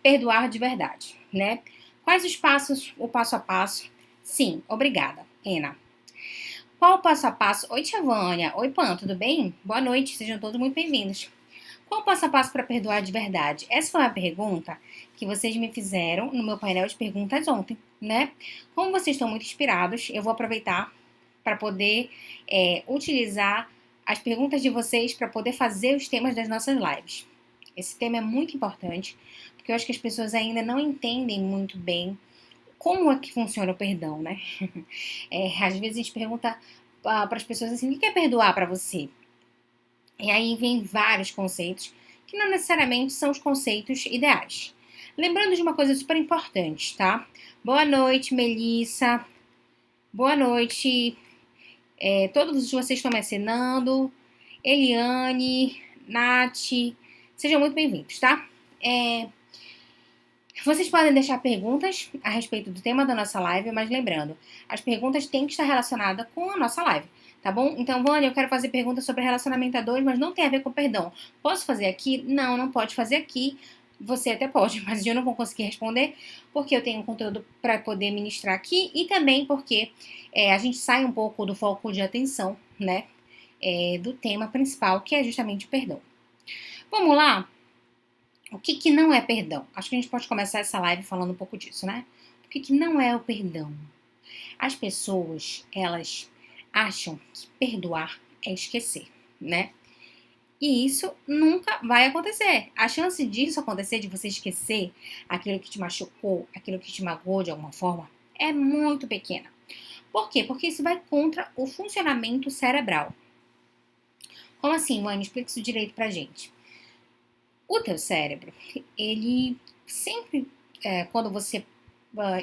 perdoar de verdade, né? Quais os passos, o passo a passo? Sim, obrigada, Ena. Qual o passo a passo? Oi, tia Vânia. Oi, Pan, tudo bem? Boa noite, sejam todos muito bem-vindos. Qual o passo a passo para perdoar de verdade? Essa foi a pergunta que vocês me fizeram no meu painel de perguntas ontem, né? Como vocês estão muito inspirados, eu vou aproveitar para poder utilizar as perguntas de vocês para poder fazer os temas das nossas lives. Esse tema é muito importante, porque eu acho que as pessoas ainda não entendem muito bem como é que funciona o perdão, né? Às vezes a gente pergunta para as pessoas assim, o que é perdoar para você? E aí vem vários conceitos que não necessariamente são os conceitos ideais. Lembrando de uma coisa super importante, tá? Boa noite, Melissa. Boa noite. Todos vocês estão me assinando. Eliane, Nath. Sejam muito bem-vindos, tá? Vocês podem deixar perguntas a respeito do tema da nossa live, mas lembrando, as perguntas têm que estar relacionadas com a nossa live, tá bom? Então, Vânia, eu quero fazer perguntas sobre relacionamento a dois, mas não tem a ver com perdão. Posso fazer aqui? Não, não pode fazer aqui. Você até pode, mas eu não vou conseguir responder, porque eu tenho conteúdo para poder ministrar aqui e também porque a gente sai um pouco do foco de atenção, né? Do tema principal, que é justamente o perdão. Vamos lá? O que não é perdão? Acho que a gente pode começar essa live falando um pouco disso, né? O que não é o perdão? As pessoas, elas acham que perdoar é esquecer, né? E isso nunca vai acontecer. A chance disso acontecer, de você esquecer aquilo que te machucou, aquilo que te magoou de alguma forma, é muito pequena. Por quê? Porque isso vai contra o funcionamento cerebral. Como assim, mãe? Explica isso direito pra gente. O teu cérebro, ele sempre, quando você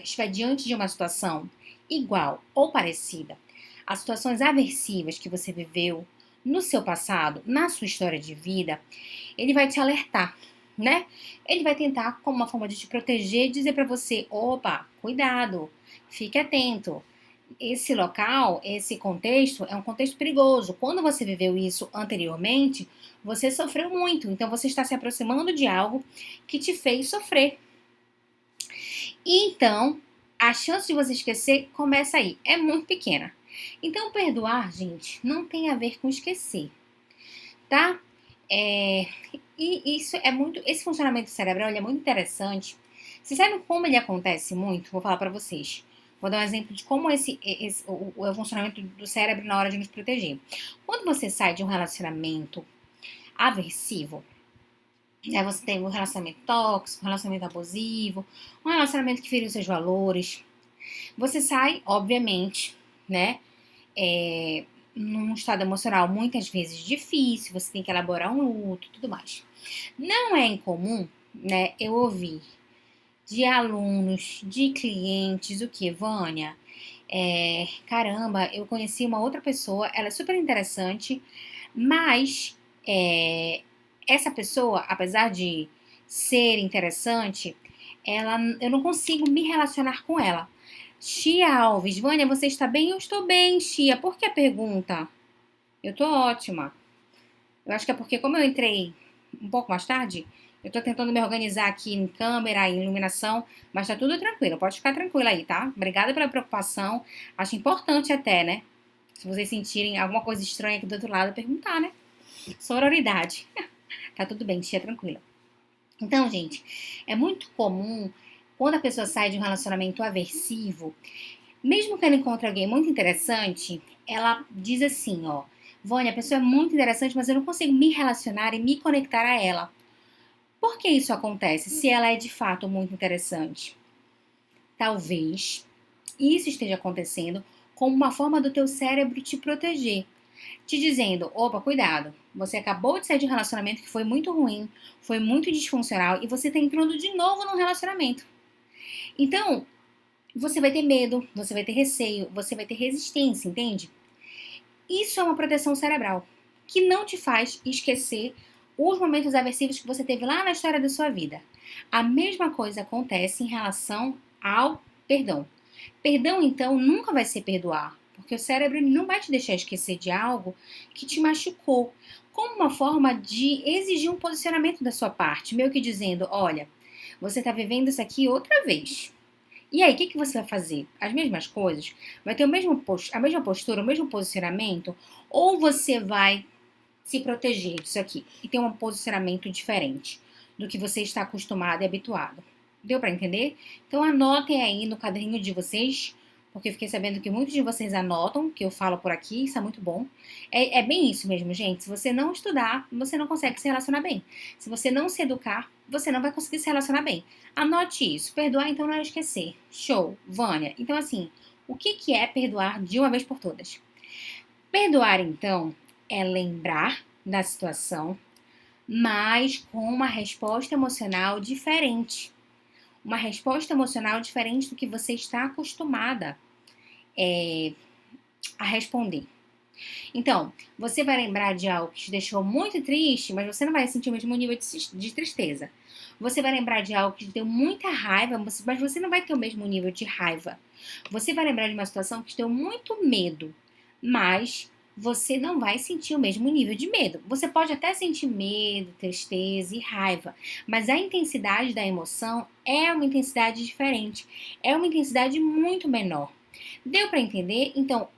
estiver diante de uma situação igual ou parecida às situações aversivas que você viveu no seu passado, na sua história de vida, ele vai te alertar, né? Ele vai tentar, como uma forma de te proteger, dizer para você, opa, cuidado, fique atento. Esse local, esse contexto é um contexto perigoso. Quando você viveu isso anteriormente, você sofreu muito. Então, você está se aproximando de algo que te fez sofrer. Então, a chance de você esquecer começa aí. É muito pequena. Então, perdoar, gente, não tem a ver com esquecer, tá? E isso é muito... Esse funcionamento cerebral, ele é muito interessante. Vocês sabem como ele acontece muito? Vou falar para vocês. Vou dar um exemplo de como o funcionamento do cérebro na hora de nos proteger. Quando você sai de um relacionamento aversivo, né, você tem um relacionamento tóxico, um relacionamento abusivo, um relacionamento que feriu seus valores, você sai, obviamente, né, num estado emocional muitas vezes difícil, você tem que elaborar um luto e tudo mais. Não é incomum, né, eu ouvir de alunos, de clientes, o que, Vânia? Caramba, eu conheci uma outra pessoa, ela é super interessante, mas essa pessoa, apesar de ser interessante, eu não consigo me relacionar com ela. Chia Alves, Vânia, você está bem? Eu estou bem, Chia. Por que a pergunta? Eu estou ótima. Eu acho que é porque, como eu entrei um pouco mais tarde, eu tô tentando me organizar aqui em câmera, em iluminação, mas tá tudo tranquilo. Pode ficar tranquila aí, tá? Obrigada pela preocupação. Acho importante até, né? Se vocês sentirem alguma coisa estranha aqui do outro lado, perguntar, né? Sororidade. Tá tudo bem, tia, tranquila. Então, gente, é muito comum quando a pessoa sai de um relacionamento aversivo, mesmo que ela encontre alguém muito interessante, ela diz assim, ó, Vânia, a pessoa é muito interessante, mas eu não consigo me relacionar e me conectar a ela. Por que isso acontece se ela é de fato muito interessante? Talvez isso esteja acontecendo como uma forma do teu cérebro te proteger. Te dizendo, opa, cuidado, você acabou de sair de um relacionamento que foi muito ruim, foi muito disfuncional e você está entrando de novo num relacionamento. Então, você vai ter medo, você vai ter receio, você vai ter resistência, entende? Isso é uma proteção cerebral que não te faz esquecer os momentos aversivos que você teve lá na história da sua vida. A mesma coisa acontece em relação ao perdão. Perdão, então, nunca vai ser perdoar, porque o cérebro não vai te deixar esquecer de algo que te machucou, como uma forma de exigir um posicionamento da sua parte, meio que dizendo, olha, Você tá vivendo isso aqui outra vez. E aí, o que, que você vai fazer? As mesmas coisas? Vai ter a mesma postura, o mesmo posicionamento? Ou você vai se proteger disso aqui e ter um posicionamento diferente do que você está acostumado e habituado? Deu para entender? Então anotem aí no caderninho de vocês, porque eu fiquei sabendo que muitos de vocês anotam, que eu falo por aqui, isso é muito bom. É bem isso mesmo, gente. Se você não estudar, você não consegue se relacionar bem. Se você não se educar, você não vai conseguir se relacionar bem. Anote isso. Perdoar, então, não é esquecer. Show, Vânia. Então, assim, o que que é perdoar de uma vez por todas? Perdoar, então, é lembrar da situação, mas com uma resposta emocional diferente. Uma resposta emocional diferente do que você está acostumada a responder. Então, você vai lembrar de algo que te deixou muito triste, mas você não vai sentir o mesmo nível de tristeza. Você vai lembrar de algo que te deu muita raiva, mas você não vai ter o mesmo nível de raiva. Você vai lembrar de uma situação que te deu muito medo, mas você não vai sentir o mesmo nível de medo. Você pode até sentir medo, tristeza e raiva, mas a intensidade da emoção é uma intensidade diferente, é uma intensidade muito menor. Deu para entender? Então,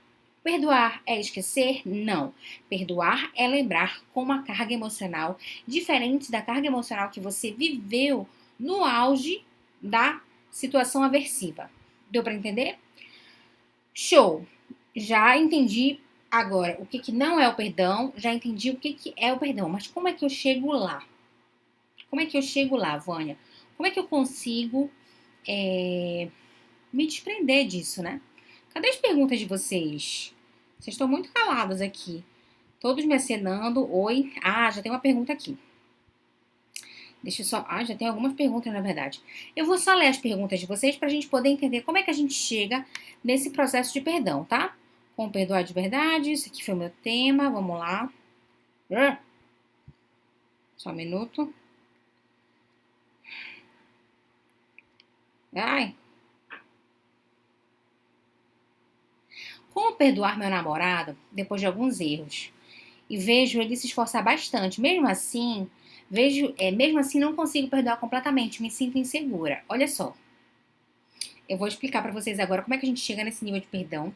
perdoar é esquecer? Não. Perdoar é lembrar com uma carga emocional diferente da carga emocional que você viveu no auge da situação aversiva. Deu para entender? Show! Já entendi agora o que, que não é o perdão, já entendi o que, que é o perdão, mas como é que eu chego lá? Como é que eu chego lá, Vânia? Como é que eu consigo me desprender disso, né? Cadê as perguntas de vocês? Vocês estão muito calados aqui. Todos me acenando. Oi. Ah, já tem uma pergunta aqui. Deixa eu só. Ah, já tem algumas perguntas, na verdade. Eu vou só ler as perguntas de vocês para a gente poder entender como é que a gente chega nesse processo de perdão, tá? Como perdoar de verdade. Esse aqui foi o meu tema. Vamos lá. Só um minuto. Ai. Como perdoar meu namorado depois de alguns erros? E vejo ele se esforçar bastante. Mesmo assim não consigo perdoar completamente, me sinto insegura. Olha só, eu vou explicar pra vocês agora como é que a gente chega nesse nível de perdão.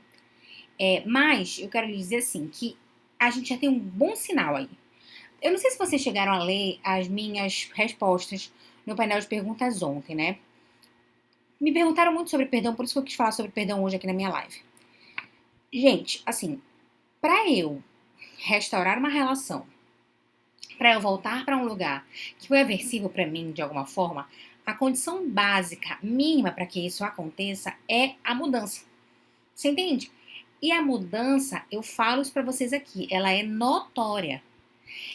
Mas eu quero lhe dizer assim, que a gente já tem um bom sinal aí. Eu não sei se vocês chegaram a ler as minhas respostas no painel de perguntas ontem, né? Me perguntaram muito sobre perdão, por isso que eu quis falar sobre perdão hoje aqui na minha live. Gente, assim, pra eu restaurar uma relação, para eu voltar para um lugar que foi aversivo para mim de alguma forma, a condição básica, mínima para que isso aconteça é a mudança. Você entende? E a mudança, eu falo isso para vocês aqui, ela é notória.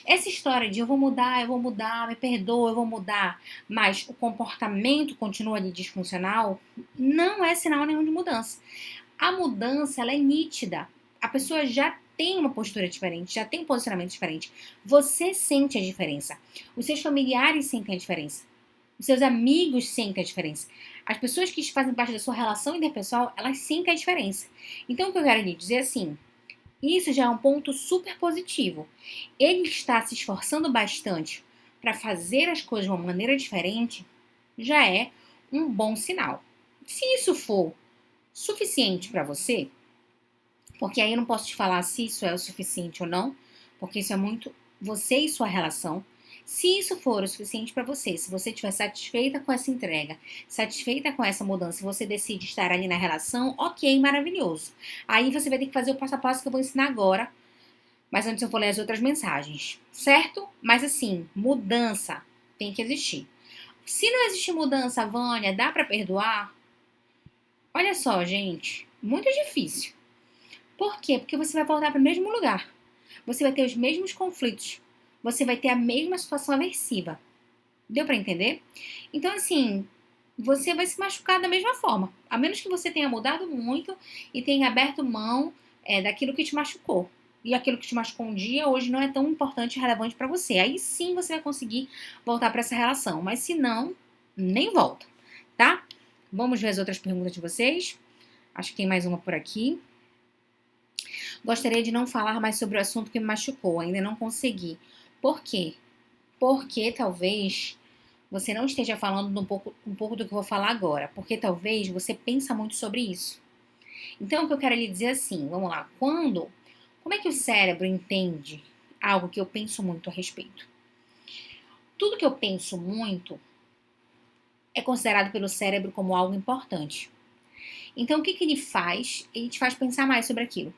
Essa história de eu vou mudar, me perdoa, eu vou mudar, mas o comportamento continua ali disfuncional, não é sinal nenhum de mudança. A mudança, ela é nítida. A pessoa já tem uma postura diferente, já tem um posicionamento diferente. Você sente a diferença. Os seus familiares sentem a diferença. Os seus amigos sentem a diferença. As pessoas que fazem parte da sua relação interpessoal, elas sentem a diferença. Então, o que eu quero lhe dizer é assim, isso já é um ponto super positivo. Ele está se esforçando bastante para fazer as coisas de uma maneira diferente, já é um bom sinal. Se isso for suficiente para você, porque aí eu não posso te falar se isso é o suficiente ou não, porque isso é muito você e sua relação. Se isso for o suficiente para você, se você estiver satisfeita com essa entrega, satisfeita com essa mudança, e você decide estar ali na relação, ok, maravilhoso. Aí você vai ter que fazer o passo a passo que eu vou ensinar agora, mas antes eu vou ler as outras mensagens, certo? Mas assim, mudança tem que existir. Se não existe mudança, Vânia, dá para perdoar? Olha só, gente, muito difícil. Por quê? Porque você vai voltar para o mesmo lugar. Você vai ter os mesmos conflitos. Você vai ter a mesma situação aversiva. Deu para entender? Então, assim, você vai se machucar da mesma forma. A menos que você tenha mudado muito e tenha aberto mão daquilo que te machucou. E aquilo que te machucou um dia, hoje não é tão importante e relevante para você. Aí sim você vai conseguir voltar para essa relação. Mas se não, nem volta, tá? Vamos ver as outras perguntas de vocês. Acho que tem mais uma por aqui. Gostaria de não falar mais sobre o assunto que me machucou, ainda não consegui. Por quê? Porque talvez você não esteja falando um pouco do que eu vou falar agora, porque talvez você pensa muito sobre isso. Então, o que eu quero lhe dizer assim, vamos lá, como é que o cérebro entende algo que eu penso muito a respeito? Tudo que eu penso muito é considerado pelo cérebro como algo importante. Então, o que ele faz? Ele te faz pensar mais sobre aquilo.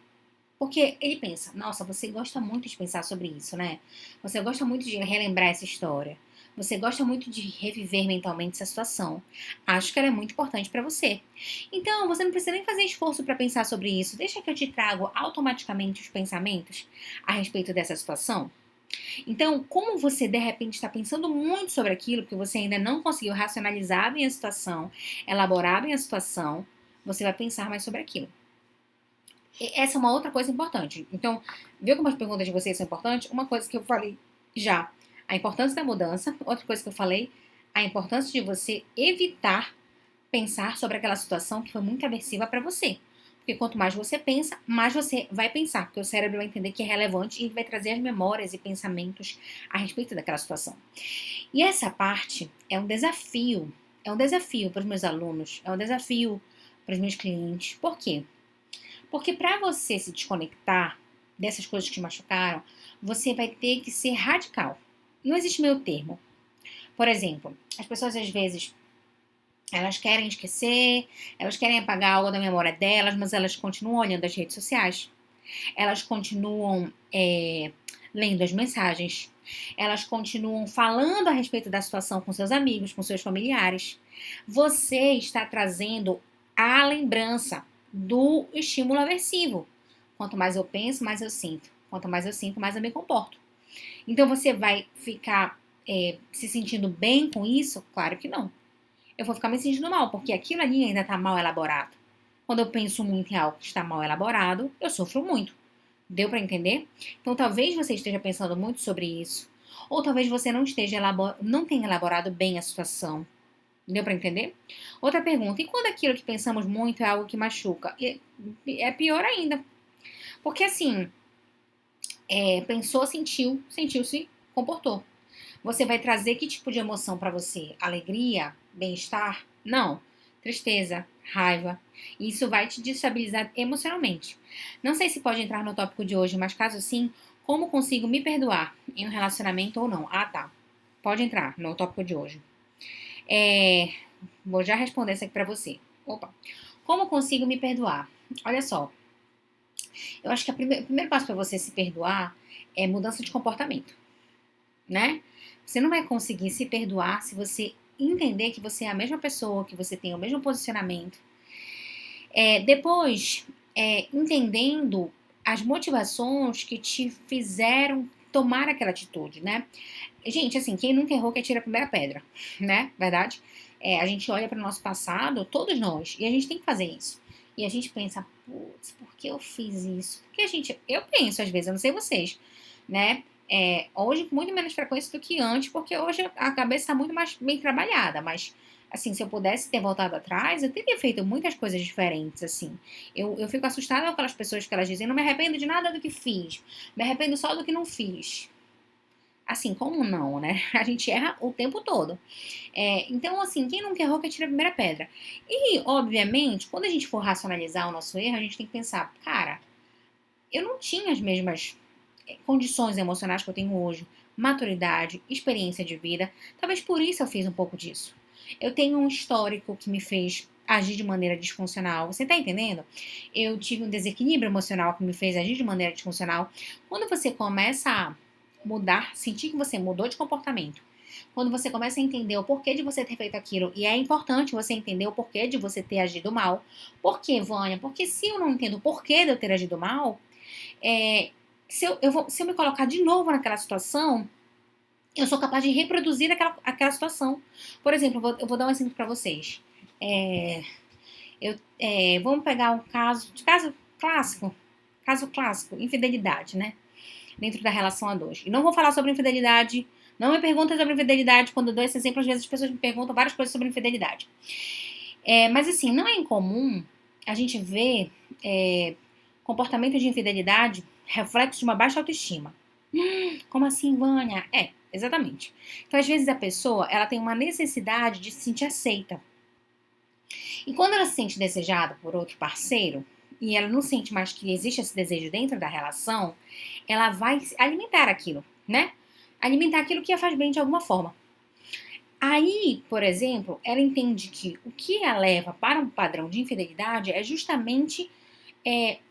Porque ele pensa, nossa, você gosta muito de pensar sobre isso, né? Você gosta muito de relembrar essa história. Você gosta muito de reviver mentalmente essa situação. Acho que ela é muito importante para você. Então, você não precisa nem fazer esforço para pensar sobre isso. Deixa que eu te trago automaticamente os pensamentos a respeito dessa situação. Então, como você de repente está pensando muito sobre aquilo, porque você ainda não conseguiu racionalizar bem a situação, elaborar bem a situação, você vai pensar mais sobre aquilo. Essa é uma outra coisa importante. Então, viu como as perguntas de vocês são importantes? Uma coisa que eu falei já, a importância da mudança. Outra coisa que eu falei, a importância de você evitar pensar sobre aquela situação que foi muito aversiva para você. Porque quanto mais você pensa, mais você vai pensar, porque o cérebro vai entender que é relevante e ele vai trazer as memórias e pensamentos a respeito daquela situação. E essa parte é um desafio para os meus alunos, é um desafio para os meus clientes. Por quê? Porque para você se desconectar dessas coisas que te machucaram, você vai ter que ser radical. Não existe meio termo. Por exemplo, as pessoas às vezes elas querem esquecer, elas querem apagar algo da memória delas, mas elas continuam olhando as redes sociais. Elas continuam lendo as mensagens. Elas continuam falando a respeito da situação com seus amigos, com seus familiares. Você está trazendo a lembrança do estímulo aversivo. Quanto mais eu penso, mais eu sinto. Quanto mais eu sinto, mais eu me comporto. Então você vai ficar se sentindo bem com isso? Claro que não. Eu vou ficar me sentindo mal, porque aquilo ali ainda está mal elaborado. Quando eu penso muito em algo que está mal elaborado, eu sofro muito. Deu para entender? Então talvez você esteja pensando muito sobre isso. Ou talvez você não tenha elaborado bem a situação. Deu para entender? Outra pergunta: e quando aquilo que pensamos muito é algo que machuca? É pior ainda. Porque assim, pensou, sentiu-se, comportou. Você vai trazer que tipo de emoção para você? Alegria? Bem-estar? Não. Tristeza, raiva. Isso vai te destabilizar emocionalmente. Não sei se pode entrar no tópico de hoje, mas caso sim, como consigo me perdoar em um relacionamento ou não? Ah, tá. Pode entrar no tópico de hoje. Vou já responder isso aqui pra você. Opa. Como consigo me perdoar? Olha só. Eu acho que o primeiro passo para você se perdoar é mudança de comportamento, né? Você não vai conseguir se perdoar se você entender que você é a mesma pessoa, que você tem o mesmo posicionamento. Depois, entendendo as motivações que te fizeram tomar aquela atitude, né? Gente, assim, quem nunca errou que atira a primeira pedra, né? Verdade? A gente olha para o nosso passado, todos nós, e a gente tem que fazer isso. E a gente pensa, putz, por que eu fiz isso? Porque eu penso às vezes, eu não sei vocês, né? Hoje com muito menos frequência do que antes, porque hoje a cabeça está muito mais bem trabalhada, mas assim, se eu pudesse ter voltado atrás, eu teria feito muitas coisas diferentes, assim. Eu fico assustada com aquelas pessoas que elas dizem, não me arrependo de nada do que fiz, me arrependo só do que não fiz. Assim, como não, né? A gente erra o tempo todo. Então, assim, quem nunca errou que atira a primeira pedra. E, obviamente, quando a gente for racionalizar o nosso erro, a gente tem que pensar, cara, eu não tinha as mesmas condições emocionais que eu tenho hoje, maturidade, experiência de vida. Talvez por isso eu fiz um pouco disso. Eu tenho um histórico que me fez agir de maneira disfuncional. Você tá entendendo? Eu tive um desequilíbrio emocional que me fez agir de maneira disfuncional. Quando você começa a mudar, sentir que você mudou de comportamento, quando você começa a entender o porquê de você ter feito aquilo, e é importante você entender o porquê de você ter agido mal. Por quê, Vânia? Porque se eu não entendo o porquê de eu ter agido mal, se eu me colocar de novo naquela situação, eu sou capaz de reproduzir aquela situação. Por exemplo, eu vou dar um exemplo para vocês. Vamos pegar um caso clássico, infidelidade, né? Dentro da relação a dois. E não vou falar sobre infidelidade, não me perguntem sobre infidelidade. Quando eu dou esse exemplo, às vezes as pessoas me perguntam várias coisas sobre infidelidade. Mas assim, não é incomum a gente ver comportamento de infidelidade reflexo de uma baixa autoestima. Como assim, Vânia? Exatamente. Então, às vezes, a pessoa, ela tem uma necessidade de se sentir aceita. E quando ela se sente desejada por outro parceiro, e ela não sente mais que existe esse desejo dentro da relação, ela vai alimentar aquilo, né? Alimentar aquilo que a faz bem de alguma forma. Aí, por exemplo, ela entende que o que a leva para um padrão de infidelidade é justamente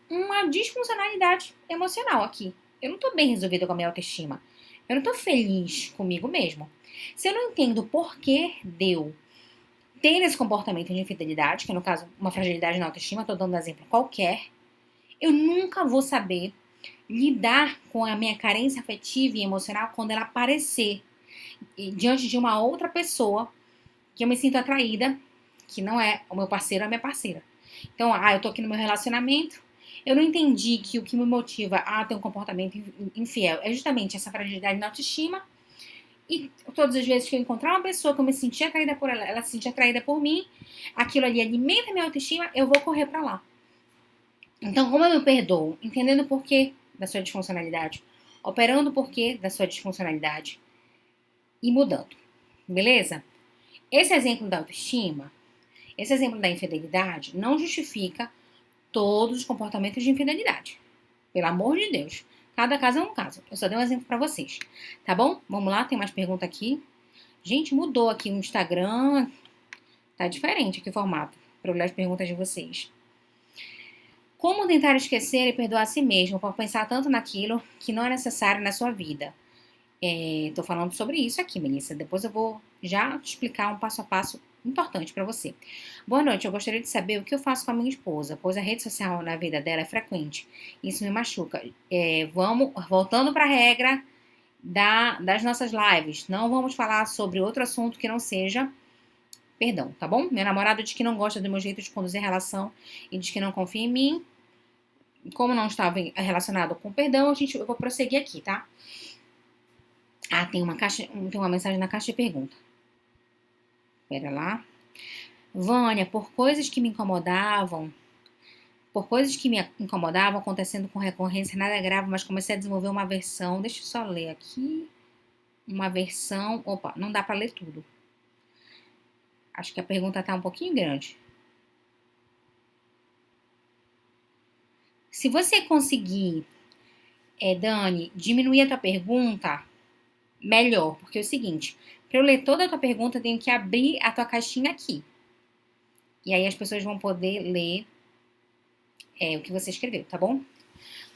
uma disfuncionalidade emocional aqui. Eu não tô bem resolvida com a minha autoestima. Eu não tô feliz comigo mesmo. Se eu não entendo o porquê deu ter esse comportamento de infidelidade, que no caso, uma fragilidade na autoestima, tô dando um exemplo qualquer, eu nunca vou saber lidar com a minha carência afetiva e emocional quando ela aparecer diante de uma outra pessoa que eu me sinto atraída, que não é o meu parceiro ou a minha parceira. Então, eu tô aqui no meu relacionamento, eu não entendi que o que me motiva a ter um comportamento infiel é justamente essa fragilidade na autoestima. E todas as vezes que eu encontrar uma pessoa que eu me senti atraída por ela, ela se sente atraída por mim, aquilo ali alimenta minha autoestima, eu vou correr pra lá. Então, como eu me perdoo? Entendendo o porquê da sua disfuncionalidade, operando o porquê da sua disfuncionalidade e mudando. Beleza? Esse exemplo da autoestima, esse exemplo da infidelidade, não justifica todos os comportamentos de infidelidade. Pelo amor de Deus. Cada caso é um caso. Eu só dei um exemplo pra vocês. Tá bom? Vamos lá, tem mais pergunta aqui. Gente, mudou aqui o Instagram. Tá diferente aqui o formato para eu ler as perguntas de vocês. Como tentar esquecer e perdoar a si mesmo por pensar tanto naquilo que não é necessário na sua vida? Tô falando sobre isso aqui, Melissa. Depois eu vou já te explicar um passo a passo importante para você. Boa noite, eu gostaria de saber o que eu faço com a minha esposa, pois a rede social na vida dela é frequente. Isso me machuca. Vamos, voltando para a regra das nossas lives. Não vamos falar sobre outro assunto que não seja perdão, tá bom? Meu namorado diz que não gosta do meu jeito de conduzir a relação e diz que não confia em mim. Como não estava relacionado com perdão, eu vou prosseguir aqui, tá? Tem uma mensagem na caixa de pergunta. Pera lá. Vânia, por coisas que me incomodavam acontecendo com recorrência, nada grave, mas comecei a desenvolver uma versão. Deixa eu só ler aqui. Uma versão. Opa, não dá pra ler tudo. Acho que a pergunta tá um pouquinho grande. Se você conseguir, Dani, diminuir a tua pergunta, melhor. Porque é o seguinte, para eu ler toda a tua pergunta, eu tenho que abrir a tua caixinha aqui. E aí as pessoas vão poder ler o que você escreveu, tá bom?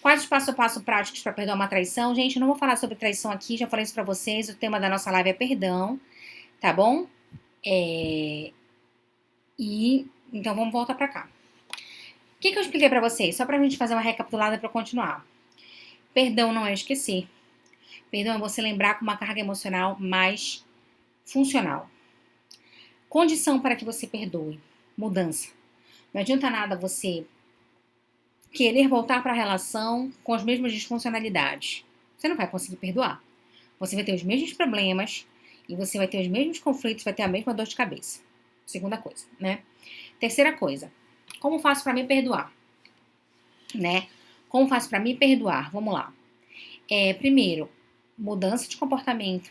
Quais os passo a passo práticos para perdoar uma traição? Gente, eu não vou falar sobre traição aqui, já falei isso pra vocês. O tema da nossa live é perdão, tá bom? Então vamos voltar pra cá. O que eu expliquei pra vocês? Só pra gente fazer uma recapitulada pra eu continuar. Perdão não é esquecer. Perdão é você lembrar com uma carga emocional mais funcional. Condição para que você perdoe. Mudança. Não adianta nada você querer voltar para a relação com as mesmas disfuncionalidades. Você não vai conseguir perdoar. Você vai ter os mesmos problemas e você vai ter os mesmos conflitos, vai ter a mesma dor de cabeça. Segunda coisa, né? Terceira coisa. Como faço para me perdoar? Né? Como faço para me perdoar? Vamos lá. Primeiro, mudança de comportamento.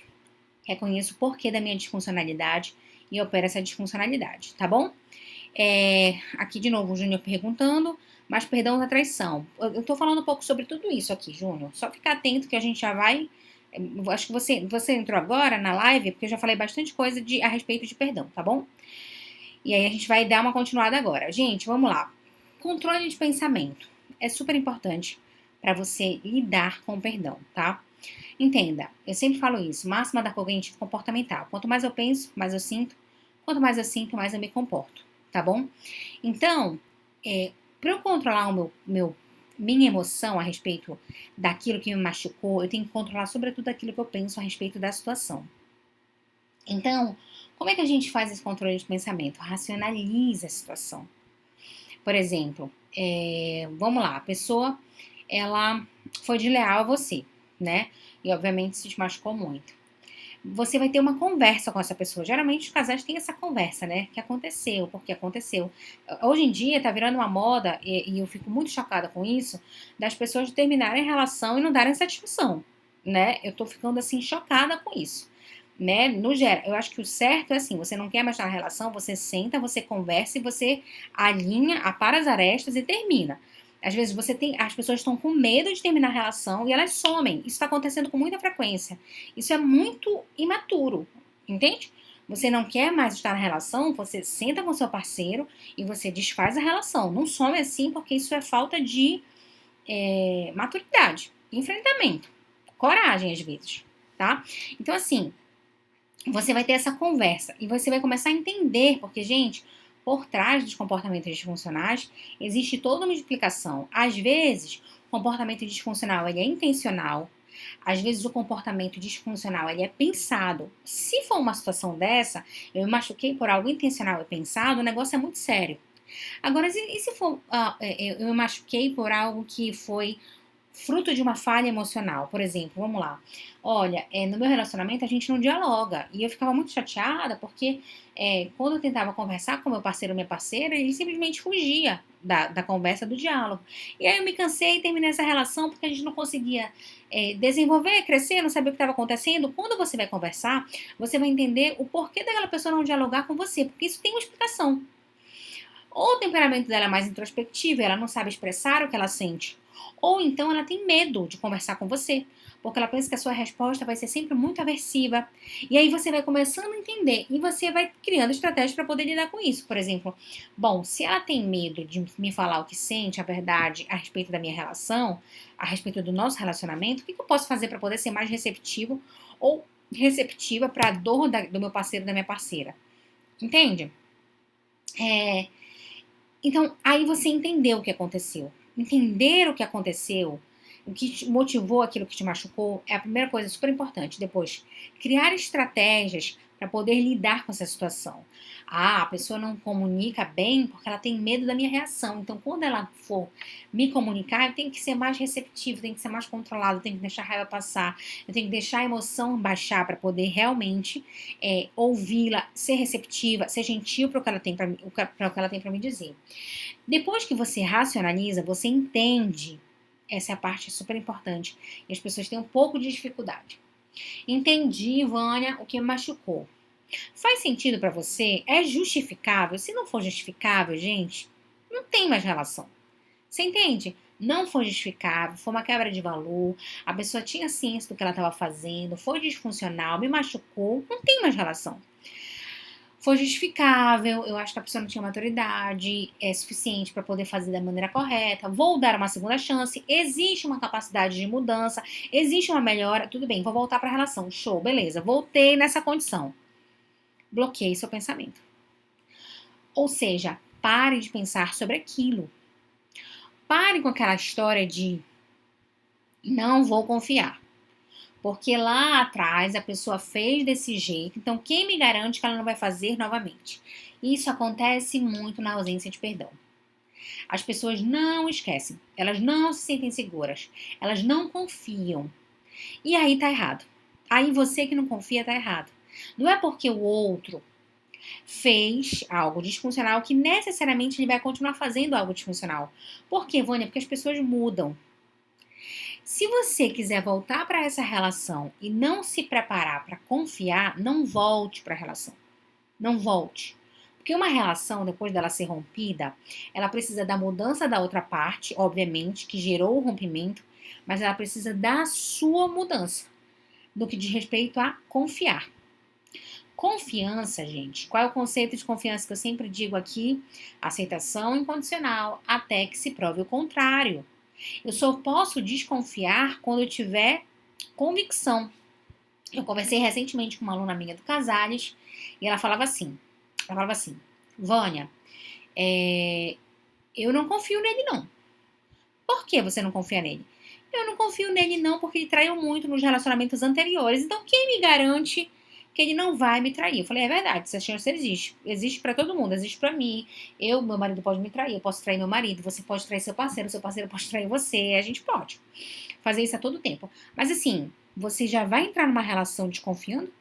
Reconheço o porquê da minha disfuncionalidade e opero essa disfuncionalidade, tá bom? Aqui de novo o Júnior perguntando, mas perdão da traição. Eu tô falando um pouco sobre tudo isso aqui, Júnior. Só ficar atento que a gente já vai... Acho que você entrou agora na live, porque eu já falei bastante coisa a respeito de perdão, tá bom? E aí a gente vai dar uma continuada agora. Gente, vamos lá. Controle de pensamento. É super importante para você lidar com o perdão, tá? Entenda, eu sempre falo isso, máxima da cognitiva comportamental. Quanto mais eu penso, mais eu sinto. Quanto mais eu sinto, mais eu me comporto, tá bom? Então, para eu controlar minha emoção a respeito daquilo que me machucou, eu tenho que controlar sobretudo aquilo que eu penso a respeito da situação. Então, como é que a gente faz esse controle de pensamento? Racionaliza a situação. Por exemplo, vamos lá, a pessoa, ela foi desleal a você, né? E obviamente se te machucou muito. Você vai ter uma conversa com essa pessoa. Geralmente os casais têm essa conversa, né? O que aconteceu, por que aconteceu. Hoje em dia tá virando uma moda, e eu fico muito chocada com isso, das pessoas terminarem a relação e não darem satisfação, né? Eu tô ficando assim chocada com isso, né? No geral, eu acho que o certo é assim, você não quer mais estar na relação, você senta, você conversa e você alinha, apara as arestas e termina. Às vezes as pessoas estão com medo de terminar a relação e elas somem. Isso está acontecendo com muita frequência. Isso é muito imaturo, entende? Você não quer mais estar na relação, você senta com seu parceiro e você desfaz a relação. Não some assim, porque isso é falta de maturidade, enfrentamento, coragem às vezes, tá? Então, assim, você vai ter essa conversa e você vai começar a entender, porque, gente, por trás dos comportamentos disfuncionais existe toda uma explicação. Às vezes, o comportamento disfuncional ele é intencional, às vezes o comportamento disfuncional ele é pensado. Se for uma situação dessa, eu me machuquei por algo intencional e pensado, o negócio é muito sério. Agora, e se for, eu me machuquei por algo que foi fruto de uma falha emocional, por exemplo, vamos lá. Olha, no meu relacionamento a gente não dialoga. E eu ficava muito chateada porque quando eu tentava conversar com meu parceiro ou minha parceira, ele simplesmente fugia da conversa, do diálogo. E aí eu me cansei e terminei essa relação porque a gente não conseguia desenvolver, crescer, não sabia o que estava acontecendo. Quando você vai conversar, você vai entender o porquê daquela pessoa não dialogar com você, porque isso tem uma explicação. Ou o temperamento dela é mais introspectivo, ela não sabe expressar o que ela sente. Ou então ela tem medo de conversar com você, porque ela pensa que a sua resposta vai ser sempre muito aversiva. E aí você vai começando a entender e você vai criando estratégias para poder lidar com isso. Por exemplo, bom, se ela tem medo de me falar o que sente, a verdade, a respeito da minha relação, a respeito do nosso relacionamento, o que eu posso fazer para poder ser mais receptivo ou receptiva para a dor do meu parceiro, da minha parceira? Entende? Então, aí você entendeu o que aconteceu. Entender o que aconteceu, o que te motivou aquilo que te machucou, é a primeira coisa super importante. Depois, criar estratégias para poder lidar com essa situação. Ah, a pessoa não comunica bem porque ela tem medo da minha reação. Então, quando ela for me comunicar, eu tenho que ser mais receptivo, tenho que ser mais controlado, tenho que deixar a raiva passar, eu tenho que deixar a emoção baixar para poder realmente ouvi-la, ser receptiva, ser gentil para o que ela tem para me dizer. Depois que você racionaliza, você entende. Essa é a parte super importante. E as pessoas têm um pouco de dificuldade. Entendi, Vânia, o que me machucou. Faz sentido pra você? É justificável? Se não for justificável, gente, não tem mais relação. Você entende? Não foi justificável, foi uma quebra de valor, a pessoa tinha ciência do que ela estava fazendo, foi disfuncional, me machucou, não tem mais relação. Foi justificável, eu acho que a pessoa não tinha maturidade suficiente para poder fazer da maneira correta, vou dar uma segunda chance, existe uma capacidade de mudança, existe uma melhora, tudo bem, vou voltar para a relação, show, beleza, voltei nessa condição. Bloqueie seu pensamento. Ou seja, pare de pensar sobre aquilo. Pare com aquela história de não vou confiar. Porque lá atrás a pessoa fez desse jeito, então quem me garante que ela não vai fazer novamente? Isso acontece muito na ausência de perdão. As pessoas não esquecem, elas não se sentem seguras, elas não confiam. E aí tá errado. Aí você que não confia tá errado. Não é porque o outro fez algo disfuncional que necessariamente ele vai continuar fazendo algo disfuncional. Por quê, Vânia? Porque as pessoas mudam. Se você quiser voltar para essa relação e não se preparar para confiar, não volte para a relação. Não volte. Porque uma relação, depois dela ser rompida, ela precisa da mudança da outra parte, obviamente, que gerou o rompimento, mas ela precisa da sua mudança, no que diz respeito a confiar. Confiança, gente. Qual é o conceito de confiança que eu sempre digo aqui? Aceitação incondicional, até que se prove o contrário. Eu só posso desconfiar quando eu tiver convicção. Eu conversei recentemente com uma aluna minha do Casales e ela falava assim, Vânia, eu não confio nele não. Por que você não confia nele? Eu não confio nele não porque ele traiu muito nos relacionamentos anteriores. Então quem me garante que ele não vai me trair? Eu falei, é verdade, essa chance existe. Existe pra todo mundo, existe pra mim. Meu marido pode me trair, eu posso trair meu marido, você pode trair seu parceiro pode trair você, a gente pode fazer isso a todo tempo. Mas assim, você já vai entrar numa relação desconfiando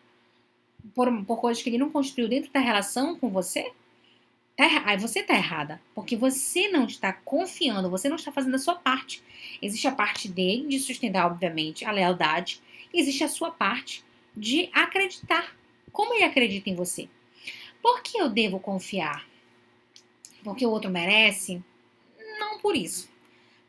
por coisas que ele não construiu dentro da relação com você? Aí você tá errada, porque você não está confiando, você não está fazendo a sua parte. Existe a parte dele de sustentar, obviamente, a lealdade, existe a sua parte de acreditar. Como ele acredita em você? Por que eu devo confiar? Porque o outro merece? Não por isso.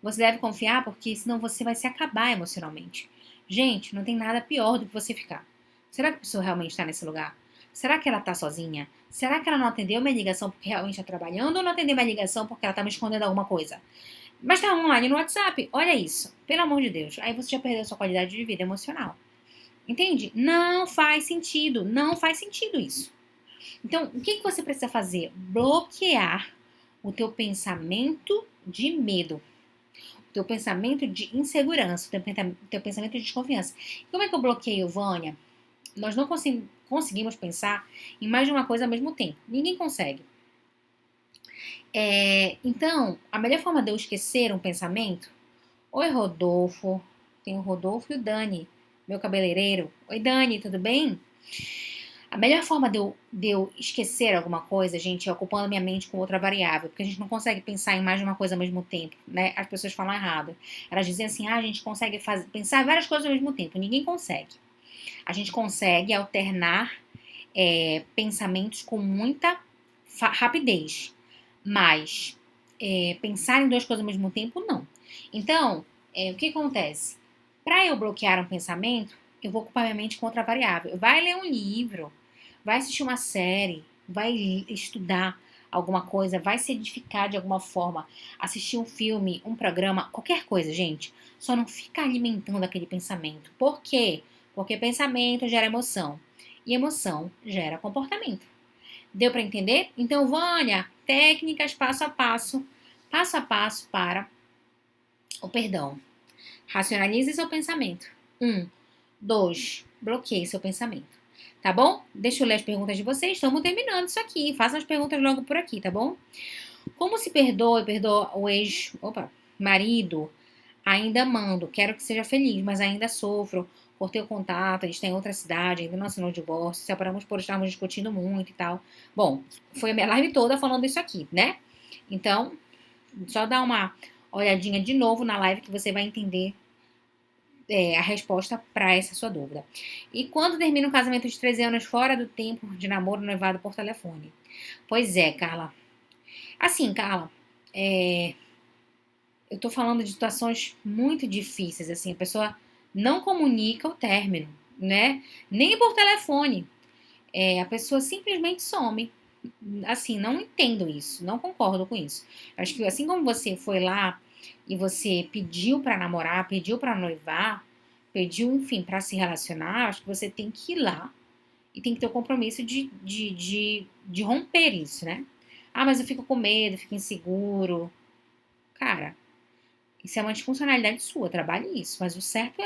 Você deve confiar porque senão você vai se acabar emocionalmente. Gente, não tem nada pior do que você ficar. Será que a pessoa realmente está nesse lugar? Será que ela está sozinha? Será que ela não atendeu minha ligação porque realmente está trabalhando ou não atendeu minha ligação porque ela está me escondendo alguma coisa? Mas tá online no WhatsApp? Olha isso. Pelo amor de Deus. Aí você já perdeu a sua qualidade de vida emocional. Entende? Não faz sentido. Não faz sentido isso. Então, o que você precisa fazer? Bloquear o teu pensamento de medo. O teu pensamento de insegurança. O teu pensamento de desconfiança. Como é que eu bloqueio, Vânia? Nós não conseguimos pensar em mais de uma coisa ao mesmo tempo. Ninguém consegue. Então, a melhor forma de eu esquecer um pensamento... Oi, Rodolfo. Tem o Rodolfo e o Dani, meu cabeleireiro. Oi, Dani, tudo bem? A melhor forma de eu esquecer alguma coisa, gente, é ocupando minha mente com outra variável. Porque a gente não consegue pensar em mais de uma coisa ao mesmo tempo, né? As pessoas falam errado. Elas dizem assim, a gente consegue pensar várias coisas ao mesmo tempo. Ninguém consegue. A gente consegue alternar pensamentos com muita rapidez. Mas pensar em duas coisas ao mesmo tempo, não. Então, o que acontece? Para eu bloquear um pensamento, eu vou ocupar minha mente com outra variável. Vai ler um livro, vai assistir uma série, vai estudar alguma coisa, vai se edificar de alguma forma, assistir um filme, um programa, qualquer coisa, gente. Só não fica alimentando aquele pensamento. Por quê? Porque pensamento gera emoção. E emoção gera comportamento. Deu para entender? Então, Vânia, técnicas passo a passo para o perdão. Racionalize seu pensamento. 2. Bloqueie seu pensamento. Tá bom? Deixa eu ler as perguntas de vocês. Estamos terminando isso aqui. Façam as perguntas logo por aqui, tá bom? Como se perdoa o ex-marido? Ainda mando. Quero que seja feliz, mas ainda sofro. Cortei o contato, a gente está em outra cidade, ainda não assinou o divórcio, separamos por estarmos discutindo muito e tal. Bom, foi a minha live toda falando isso aqui, né? Então, só dá uma olhadinha de novo na live que você vai entender a resposta para essa sua dúvida. E quando termina um casamento de 13 anos fora do tempo de namoro, noivado por telefone? Pois é, Carla. Assim, Carla, eu tô falando de situações muito difíceis, assim, a pessoa não comunica o término, né? Nem por telefone. A pessoa simplesmente some. Assim, não entendo isso, não concordo com isso. Acho que assim como você foi lá e você pediu pra namorar, pediu pra noivar, pediu, enfim, pra se relacionar, acho que você tem que ir lá e tem que ter o compromisso de romper isso, né? Ah, mas eu fico com medo, fico inseguro. Cara, isso é uma disfuncionalidade sua, trabalhe isso. Mas o certo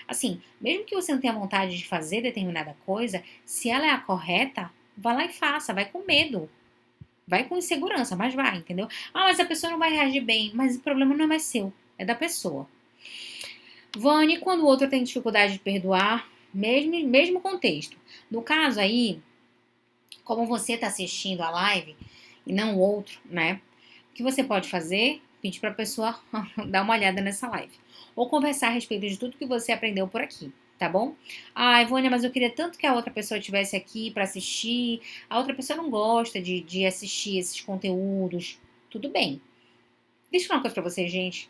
assim, mesmo que você não tenha vontade de fazer determinada coisa, se ela é a correta, vá lá e faça, vai com medo. Vai com insegurança, mas vai, entendeu? Ah, mas a pessoa não vai reagir bem. Mas o problema não é mais seu, é da pessoa. Vânia, quando o outro tem dificuldade de perdoar, mesmo contexto. No caso aí, como você está assistindo a live e não o outro, né? O que você pode fazer? Pedir para a pessoa dar uma olhada nessa live. Ou conversar a respeito de tudo que você aprendeu por aqui, tá bom? Ah, Ivânia, mas eu queria tanto que a outra pessoa estivesse aqui para assistir. A outra pessoa não gosta de assistir esses conteúdos. Tudo bem. Deixa eu falar uma coisa pra vocês, gente.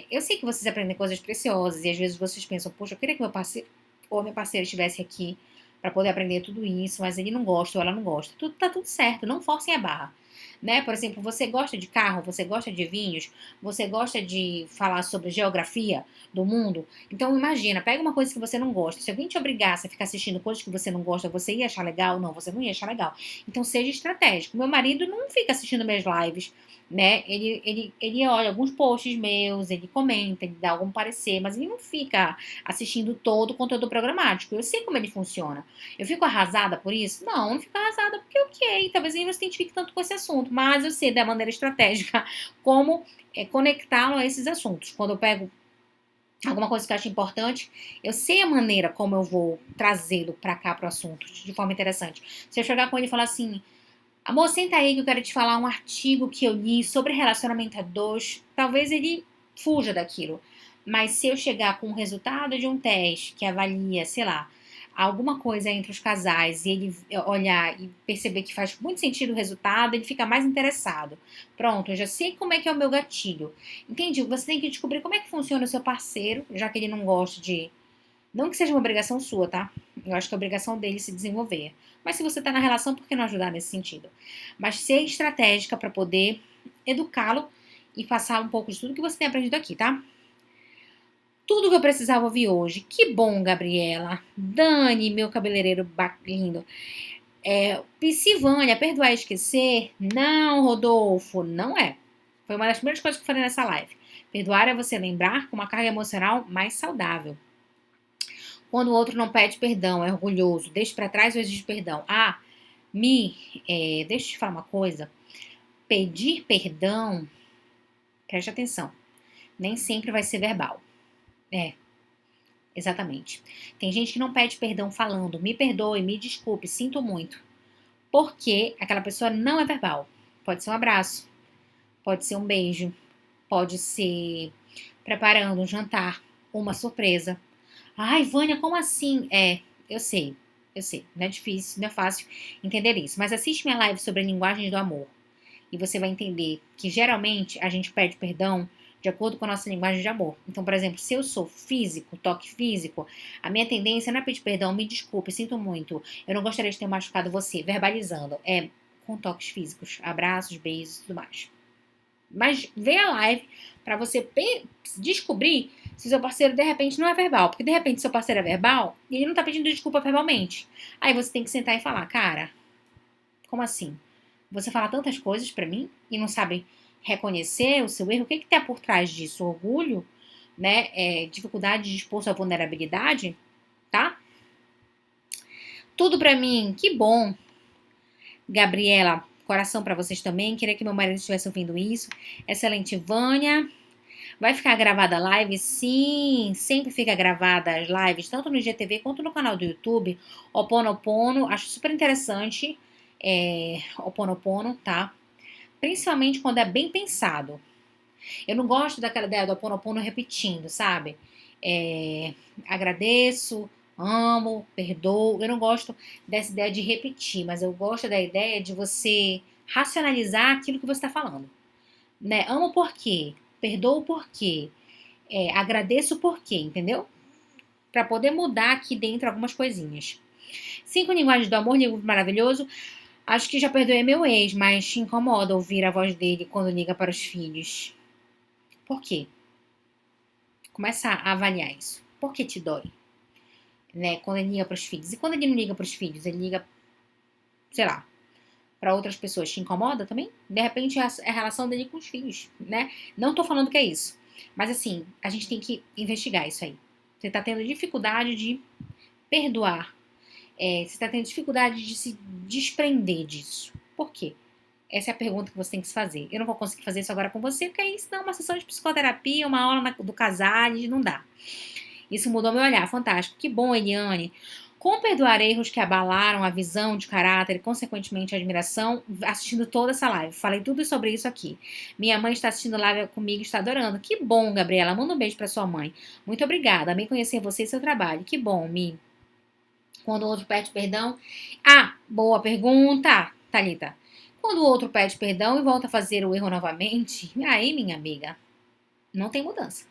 Eu sei que vocês aprendem coisas preciosas e às vezes vocês pensam, poxa, eu queria que meu parceiro ou minha parceira estivesse aqui para poder aprender tudo isso, mas ele não gosta ou ela não gosta. Tá tudo certo, não forcem a barra. Né? Por exemplo, você gosta de carro, você gosta de vinhos, você gosta de falar sobre geografia do mundo. Então imagina, pega uma coisa que você não gosta. Se alguém te obrigasse a ficar assistindo coisas que você não gosta, você ia achar legal? Não, você não ia achar legal. Então seja estratégico. Meu marido não fica assistindo minhas lives, né? Ele olha alguns posts meus, ele comenta, ele dá algum parecer, mas ele não fica assistindo todo o conteúdo programático. Eu sei como ele funciona. Eu fico arrasada por isso? Não fico arrasada porque ok, talvez ele não se identifique tanto com esse assunto, mas eu sei da maneira estratégica como conectá-lo a esses assuntos. Quando eu pego alguma coisa que eu acho importante, eu sei a maneira como eu vou trazê-lo pra cá pro assunto de forma interessante. Se eu chegar com ele e falar assim, amor, senta aí que eu quero te falar um artigo que eu li sobre relacionamento a dois, talvez ele fuja daquilo. Mas se eu chegar com o resultado de um teste que avalia, sei lá, alguma coisa entre os casais e ele olhar e perceber que faz muito sentido o resultado, ele fica mais interessado. Pronto, eu já sei como é que é o meu gatilho. Entende? Você tem que descobrir como é que funciona o seu parceiro, já que ele não gosta de. Não que seja uma obrigação sua, tá? Eu acho que é obrigação dele se desenvolver. Mas se você tá na relação, por que não ajudar nesse sentido? Mas ser estratégica para poder educá-lo e passar um pouco de tudo que você tem aprendido aqui, tá? Tudo que eu precisava ouvir hoje. Que bom, Gabriela. Dani, meu cabeleireiro lindo. Psivânia, perdoar e esquecer? Não, Rodolfo, não é. Foi uma das primeiras coisas que eu falei nessa live. Perdoar é você lembrar com uma carga emocional mais saudável. Quando o outro não pede perdão, é orgulhoso, deixa pra trás ou exige perdão. Deixa eu te falar uma coisa. Pedir perdão, preste atenção, nem sempre vai ser verbal. Exatamente. Tem gente que não pede perdão falando, me perdoe, me desculpe, sinto muito. Porque aquela pessoa não é verbal. Pode ser um abraço, pode ser um beijo, pode ser preparando um jantar, uma surpresa. Ai, Vânia, como assim? Eu sei, não é difícil, não é fácil entender isso. Mas assiste minha live sobre linguagens do amor. E você vai entender que geralmente a gente pede perdão de acordo com a nossa linguagem de amor. Então, por exemplo, se eu sou físico, toque físico, a minha tendência não é pedir perdão, me desculpe, sinto muito, eu não gostaria de ter machucado você, verbalizando, com toques físicos, abraços, beijos e tudo mais. Mas vê a live para você descobrir se seu parceiro de repente não é verbal. Porque de repente seu parceiro é verbal e ele não tá pedindo desculpa verbalmente. Aí você tem que sentar e falar, cara, como assim? Você fala tantas coisas pra mim e não sabe reconhecer o seu erro? O que tá por trás disso? Orgulho, né? Dificuldade de expor sua vulnerabilidade, tá? Tudo pra mim, que bom. Gabriela, coração pra vocês também. Queria que meu marido estivesse ouvindo isso. Excelente, Vânia. Vai ficar gravada a live? Sim, sempre fica gravada as lives, tanto no IGTV quanto no canal do YouTube. Oponopono, acho super interessante. Oponopono, tá? Principalmente quando é bem pensado. Eu não gosto daquela ideia do Oponopono repetindo, sabe? Agradeço, amo, perdoo. Eu não gosto dessa ideia de repetir, mas eu gosto da ideia de você racionalizar aquilo que você está falando. Né? Amo por quê? Perdoo por quê? Agradeço por quê, entendeu? Para poder mudar aqui dentro algumas coisinhas. 5 linguagens do amor, livro maravilhoso. Acho que já perdoei meu ex, mas te incomoda ouvir a voz dele quando liga para os filhos. Por quê? Começa a avaliar isso. Por que te dói? Né? Quando ele liga para os filhos. E quando ele não liga para os filhos, ele liga, sei lá, para outras pessoas. Te incomoda também? De repente é a relação dele com os filhos, né? Não tô falando que é isso. Mas assim, a gente tem que investigar isso aí. Você tá tendo dificuldade de perdoar. Você está tendo dificuldade de se desprender disso. Por quê? Essa é a pergunta que você tem que se fazer. Eu não vou conseguir fazer isso agora com você, porque aí senão uma sessão de psicoterapia, uma aula do casal, não dá. Isso mudou meu olhar, fantástico. Que bom, Eliane. Como perdoar erros que abalaram a visão de caráter e, consequentemente, a admiração, assistindo toda essa live. Falei tudo sobre isso aqui. Minha mãe está assistindo a live comigo e está adorando. Que bom, Gabriela. Manda um beijo para sua mãe. Muito obrigada. Amei conhecer você e seu trabalho. Que bom, Mi. Quando o outro pede perdão. Boa pergunta, Thalita. Quando o outro pede perdão e volta a fazer o erro novamente, aí, minha amiga, não tem mudança.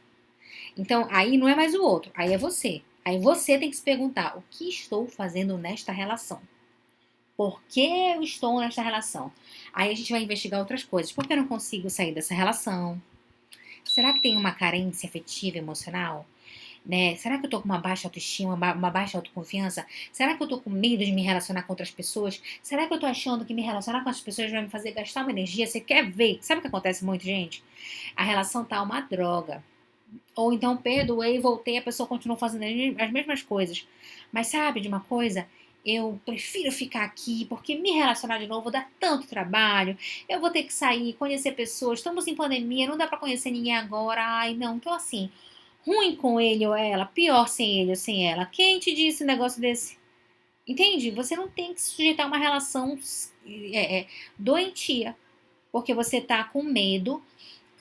Então, aí não é mais o outro, aí é você. Aí você tem que se perguntar: o que estou fazendo nesta relação? Por que eu estou nesta relação? Aí a gente vai investigar outras coisas. Por que eu não consigo sair dessa relação? Será que tem uma carência afetiva, emocional? Né? Será que eu tô com uma baixa autoestima, uma baixa autoconfiança? Será que eu tô com medo de me relacionar com outras pessoas? Será que eu tô achando que me relacionar com as pessoas vai me fazer gastar uma energia? Você quer ver? Sabe o que acontece muito, gente? A relação tá uma droga. Ou então perdoei, voltei, a pessoa continua fazendo as mesmas coisas. Mas sabe de uma coisa? Eu prefiro ficar aqui porque me relacionar de novo dá tanto trabalho. Eu vou ter que sair, conhecer pessoas. Estamos em pandemia, não dá pra conhecer ninguém agora. Ai, não. Então, assim, ruim com ele ou ela, pior sem ele ou sem ela. Quem te disse um negócio desse? Entende? Você não tem que se sujeitar a uma relação doentia, porque você tá com medo,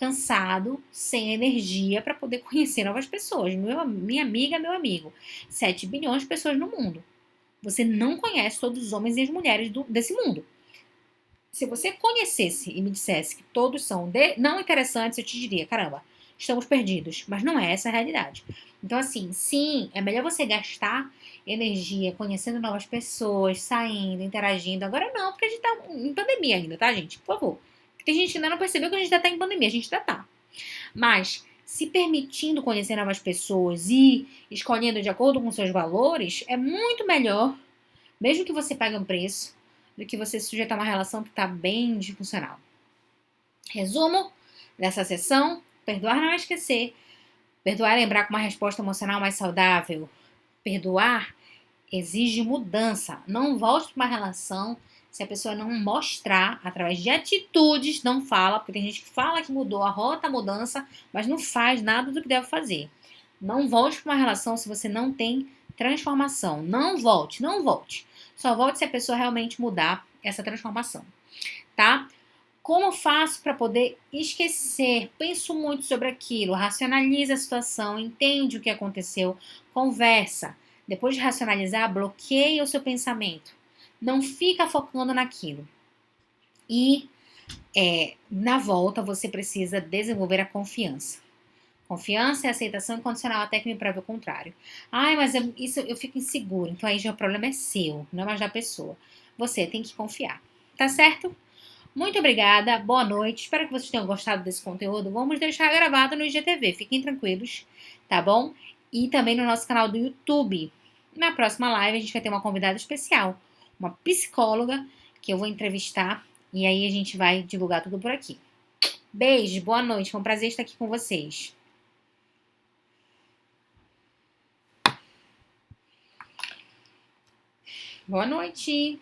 cansado, sem energia para poder conhecer novas pessoas. Minha amiga, meu amigo. 7 bilhões de pessoas no mundo. Você não conhece todos os homens e as mulheres desse mundo. Se você conhecesse e me dissesse que todos são não interessantes, eu te diria, caramba, estamos perdidos. Mas não é essa a realidade. Então, assim, sim, é melhor você gastar energia conhecendo novas pessoas, saindo, interagindo. Agora não, porque a gente tá em pandemia ainda, tá, gente? Por favor. Tem gente que ainda não percebeu que a gente ainda tá em pandemia, a gente ainda tá. Mas, se permitindo conhecer novas pessoas e escolhendo de acordo com seus valores, é muito melhor, mesmo que você pague um preço, do que você se sujeitar a uma relação que está bem disfuncional. Resumo dessa sessão: perdoar não é esquecer. Perdoar é lembrar com uma resposta emocional mais saudável. Perdoar exige mudança. Não volte para uma relação se a pessoa não mostrar, através de atitudes, não fala, porque tem gente que fala que mudou a rota, a mudança, mas não faz nada do que deve fazer. Não volte para uma relação se você não tem transformação. Não volte, não volte. Só volte se a pessoa realmente mudar essa transformação, tá? Como eu faço para poder esquecer? Penso muito sobre aquilo, racionaliza a situação, entende o que aconteceu, conversa. Depois de racionalizar, bloqueia o seu pensamento. Não fica focando naquilo. E na volta você precisa desenvolver a confiança. Confiança e aceitação incondicional até que me prove o contrário. Ai, mas isso eu fico inseguro. Então aí já o problema é seu, não é mais da pessoa. Você tem que confiar. Tá certo? Muito obrigada, boa noite. Espero que vocês tenham gostado desse conteúdo. Vamos deixar gravado no IGTV. Fiquem tranquilos, tá bom? E também no nosso canal do YouTube. Na próxima live a gente vai ter uma convidada especial, uma psicóloga que eu vou entrevistar e aí a gente vai divulgar tudo por aqui. Beijo, boa noite. Foi um prazer estar aqui com vocês. Boa noite.